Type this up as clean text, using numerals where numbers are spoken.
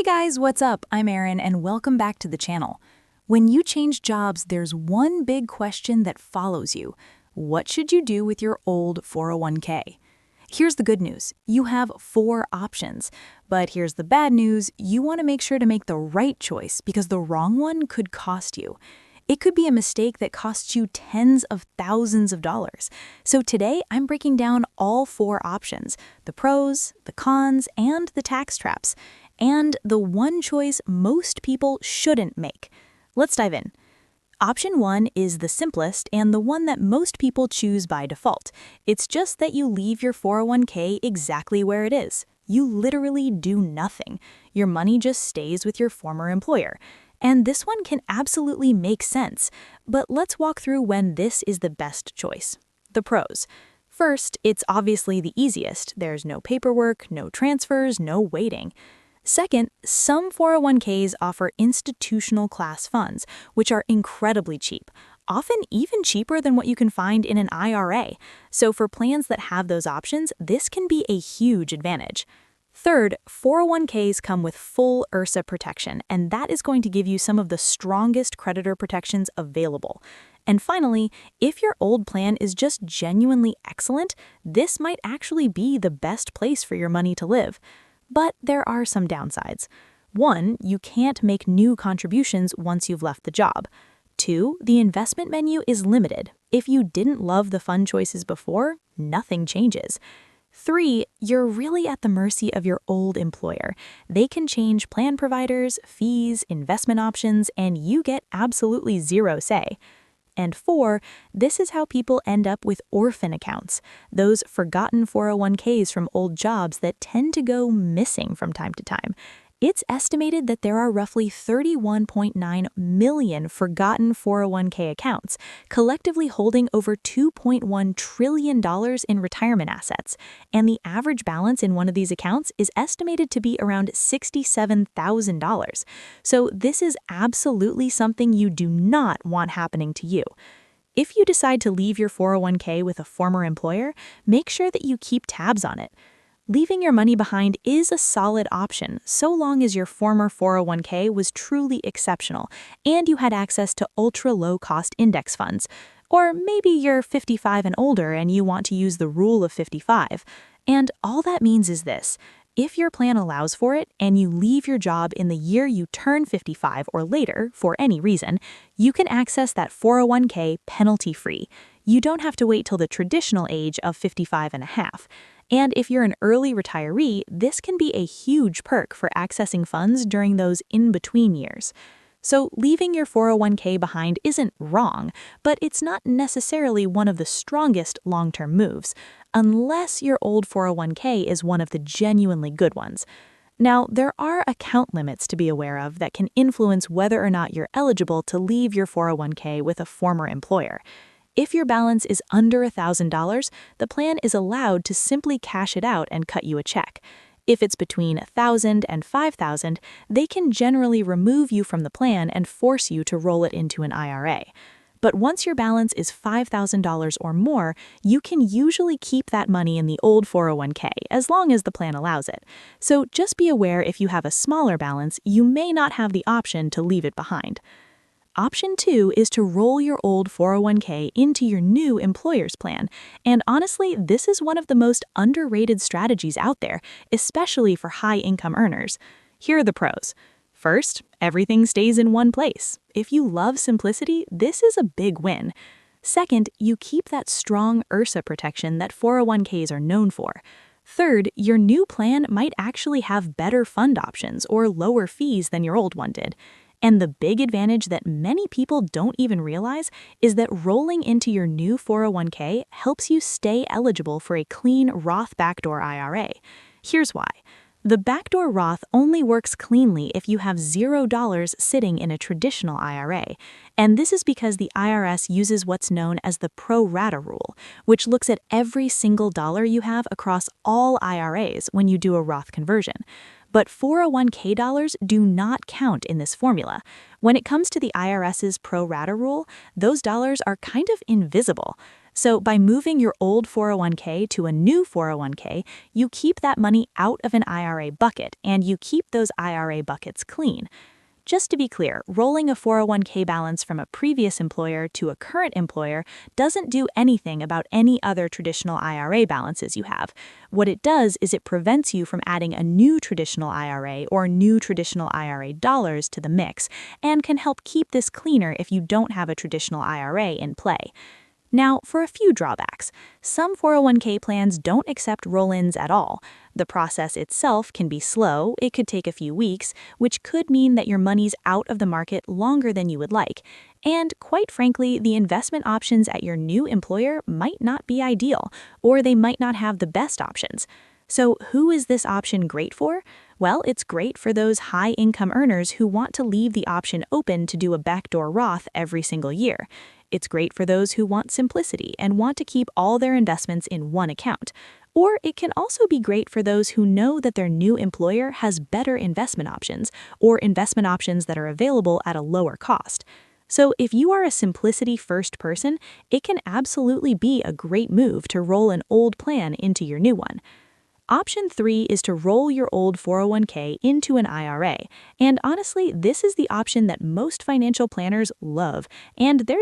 Hey guys, what's up? I'm Erin and welcome back to the channel. When you change jobs, there's one big question that follows you. What should you do with your old 401k? Here's the good news. You have 4 options. But here's the bad news. You want to make sure to make the right choice because the wrong one could cost you. It could be a mistake that costs you tens of thousands of dollars. So today, I'm breaking down all 4 options, the pros, the cons, and the tax traps, and the one choice most people shouldn't make. Let's dive in. Option 1 is the simplest and the one that most people choose by default. It's just that you leave your 401k exactly where it is. You literally do nothing. Your money just stays with your former employer. And this one can absolutely make sense, but let's walk through when this is the best choice. The pros. First, it's obviously the easiest. There's no paperwork, no transfers, no waiting. Second, some 401ks offer institutional class funds, which are incredibly cheap, often even cheaper than what you can find in an IRA. So for plans that have those options, this can be a huge advantage. Third, 401ks come with full IRSA protection, and that is going to give you some of the strongest creditor protections available. And finally, if your old plan is just genuinely excellent, this might actually be the best place for your money to live. But there are some downsides. 1, you can't make new contributions once you've left the job. 2, the investment menu is limited. If you didn't love the fund choices before, nothing changes. 3, you're really at the mercy of your old employer. They can change plan providers, fees, investment options, and you get absolutely zero say. And 4, this is how people end up with orphan accounts, those forgotten 401ks from old jobs that tend to go missing from time to time. It's estimated that there are roughly 31.9 million forgotten 401k accounts, collectively holding over $2.1 trillion in retirement assets. And the average balance in one of these accounts is estimated to be around $67,000. So this is absolutely something you do not want happening to you. If you decide to leave your 401k with a former employer, make sure that you keep tabs on it. Leaving your money behind is a solid option so long as your former 401k was truly exceptional and you had access to ultra-low-cost index funds. Or maybe you're 55 and older and you want to use the rule of 55. And all that means is this. If your plan allows for it and you leave your job in the year you turn 55 or later for any reason, you can access that 401k penalty-free. You don't have to wait till the traditional age of 55 and a half. And if you're an early retiree, this can be a huge perk for accessing funds during those in-between years. So leaving your 401k behind isn't wrong, but it's not necessarily one of the strongest long-term moves, unless your old 401k is one of the genuinely good ones. Now, there are account limits to be aware of that can influence whether or not you're eligible to leave your 401k with a former employer. If your balance is under $1,000, the plan is allowed to simply cash it out and cut you a check. If it's between $1,000 and $5,000, they can generally remove you from the plan and force you to roll it into an IRA. But once your balance is $5,000 or more, you can usually keep that money in the old 401k as long as the plan allows it. So just be aware if you have a smaller balance, you may not have the option to leave it behind. Option 2 is to roll your old 401k into your new employer's plan. And honestly, this is one of the most underrated strategies out there, especially for high-income earners. Here are the pros. First, everything stays in one place. If you love simplicity, this is a big win. Second, you keep that strong IRSA protection that 401ks are known for. Third, your new plan might actually have better fund options or lower fees than your old one did. And the big advantage that many people don't even realize is that rolling into your new 401k helps you stay eligible for a clean Roth backdoor IRA. Here's why. The backdoor Roth only works cleanly if you have $0 sitting in a traditional IRA. And this is because the IRS uses what's known as the pro rata rule, which looks at every single dollar you have across all IRAs when you do a Roth conversion. But 401k dollars do not count in this formula. When it comes to the IRS's pro rata rule, those dollars are kind of invisible. So by moving your old 401k to a new 401k, you keep that money out of an IRA bucket and you keep those IRA buckets clean. Just to be clear, rolling a 401k balance from a previous employer to a current employer doesn't do anything about any other traditional IRA balances you have. What it does is it prevents you from adding a new traditional IRA or new traditional IRA dollars to the mix, and can help keep this cleaner if you don't have a traditional IRA in play. Now, for a few drawbacks. Some 401k plans don't accept roll-ins at all. The process itself can be slow, it could take a few weeks, which could mean that your money's out of the market longer than you would like. And quite frankly, the investment options at your new employer might not be ideal, or they might not have the best options. So who is this option great for? Well, it's great for those high-income earners who want to leave the option open to do a backdoor Roth every single year. It's great for those who want simplicity and want to keep all their investments in one account. Or it can also be great for those who know that their new employer has better investment options, or investment options that are available at a lower cost. So if you are a simplicity-first person, it can absolutely be a great move to roll an old plan into your new one. Option 3 is to roll your old 401k into an IRA, and honestly, this is the option that most financial planners love, and there's